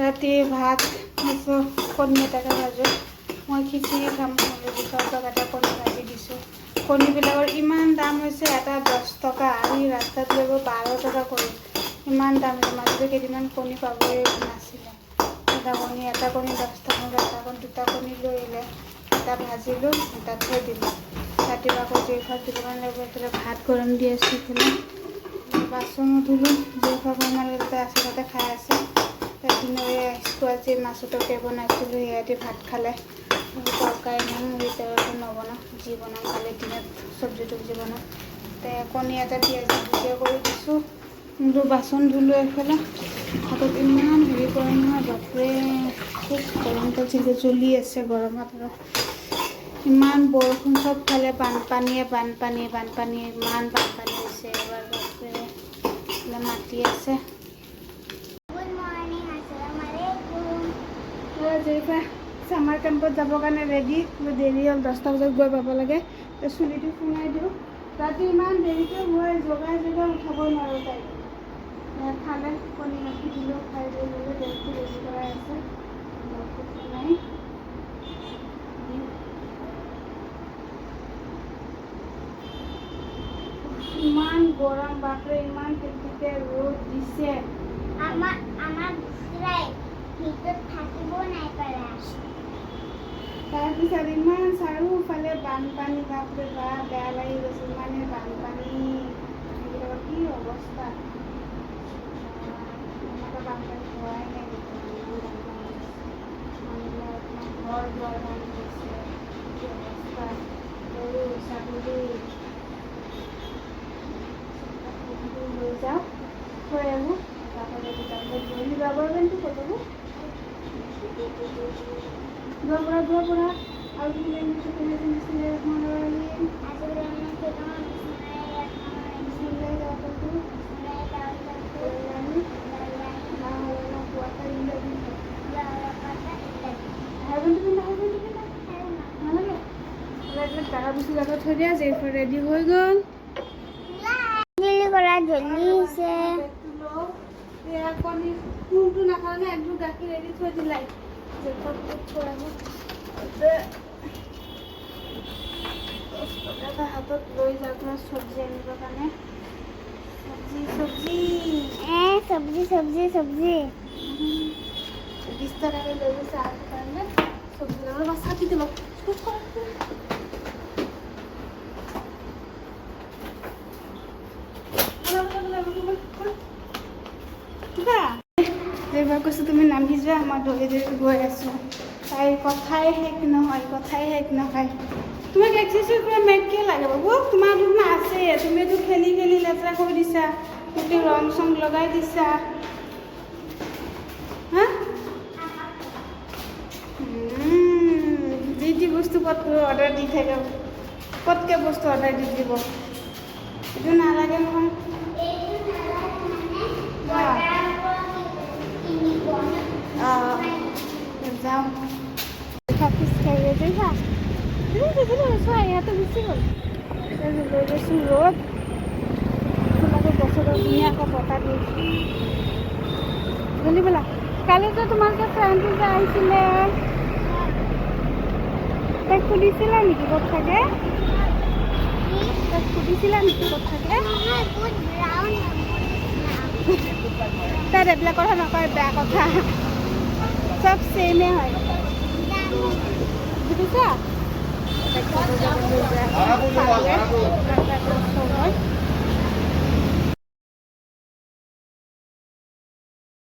ৰাতি ভাত কণী এটাকে ভাজোঁ। মই খিচিৰি খাম অলপ এটা কণী ভাজি দিছোঁ। কণীবিলাকৰ ইমান দাম হৈছে, এটা 10 টকা। আমি ৰাস্তাত লৈ 12 টকা কৰি ইমান দাম। মাজতে কেইদিনমান কণী পাবই নাছিলে। এটা কণী 10 টকা, দুটা কণী লৈ আহিলে। এটা ভাজিলোঁ, এটা থৈ দিলোঁ। ৰাতিপুৱা আকৌ জেইফাক দিব লাগিব। এইফালে ভাত গৰম দি আছোঁ। এইফালে বাচনো ধুলোঁ। জেইফাক আমাৰ তাতে আছে, তাতে খাই আছে। দিনৰে আজি মাছটোকে বনাইছিলোঁ, সিহঁতে ভাত খালে। তৰকাৰী তেলটো নবনাওঁ, যি বনাওঁ খালি দিনত চব্জি তব্জি বনাওঁ। কণী এটা পিঁয়াজ ভুজিয়া কৰি দিছোঁ। বাচন ধুলোঁ। এইফালে হাতত ইমান হেৰি কৰে নহয়, বাপৰে খুব গৰমটো জ্বলি আছে গৰমত। আৰু ইমান বৰষুণ, চবফালে বানপানীয়ে বানপানী ইমান বানপানী হৈছে এবাৰ। বাপৰে মাটি আছে। জেইফা চামাৰ কেম্পত যাবৰ কাৰণে ৰেডি। দেৰি হ'ল, 10টা বজাত গৈ পাব লাগে। চুলিটো সোমাই দিওঁ। ৰাতি ইমান দেৰিকৈ মই জগাই উঠাবই নোৱাৰোঁ তাইক। খালে কণী গাখীৰ দিলোঁ, খাই দিলোঁ। দেৰিটো ৰেডি কৰাই আছে। নাই ইমান গৰম, বাপৰে ইমান টিকটিকে ৰ'দ দিছে। আমাৰ ভিতৰত থাকিব নাই পাৰা। তাৰপিছত ইমান চাৰিওফালে বানপানী, বাপৰে বাপ বেয়া লাগি গৈছে। ইমানে বানপানী, কি অৱস্থা। এনেকুৱা বানপানী হোৱাই নাই। ঘৰ দুৱাৰ ভাঙি গৈছে, কি অৱস্থা। গৰু ছাগলী লৈ যাওঁ, থৈ আহোঁ। যাবৰ কিন্তু ক'লো দূৰৰ পৰা আৰু থৈ দিয়া যে ৰেডি হৈ গ'ল। কোনটো নাখালে একদম গাখীৰ ৰেডি থৈ দিলাই। হাতত লৈ যাওঁ তোমাৰ চব্জি আনিবৰ কাৰণে। চব্জি 20 টকাকৈ লৈ গৈছে আৰু কাৰণে চব্জি লগত চাটি দিব। যেইবাৰ কৈছোঁ তুমি নামি যোৱা, মই দৌৰি গৈ আছোঁ। তাইৰ কথাই শেষ নহয়। তোমাক এক্সাৰচাইজ কৰা মেট কিয় লাগে বাবু? তোমাৰ দেখোন আছে, তুমিতো খেলি লেতেৰা কৰি দিছা, গোটেই ৰং চং লগাই দিছা। হা যি বস্তু ক'ত অৰ্ডাৰ দি থাকে, ক'তকৈ বস্তু অৰ্ডাৰ দি দিব। এইটো নালাগে নহয়। যাওঁ খোজকাঢ়ি চোৱা, ইয়াতে গুচি গ'ল। লৈ গৈছোঁ ৰ'দ, তোমাকে গছৰ ধুনীয়াকৈ বতাহ দি জলি পেলা। কালি যে তোমালোকে ফ্ৰেণ্ডটো যে আহিছিলে, তাইক সুধিছিলা নেকি ক'ত থাকে? তাই এইবিলাক কথা নকয়, বেয়া কথা। চব চেমে হয়, বুজিছা?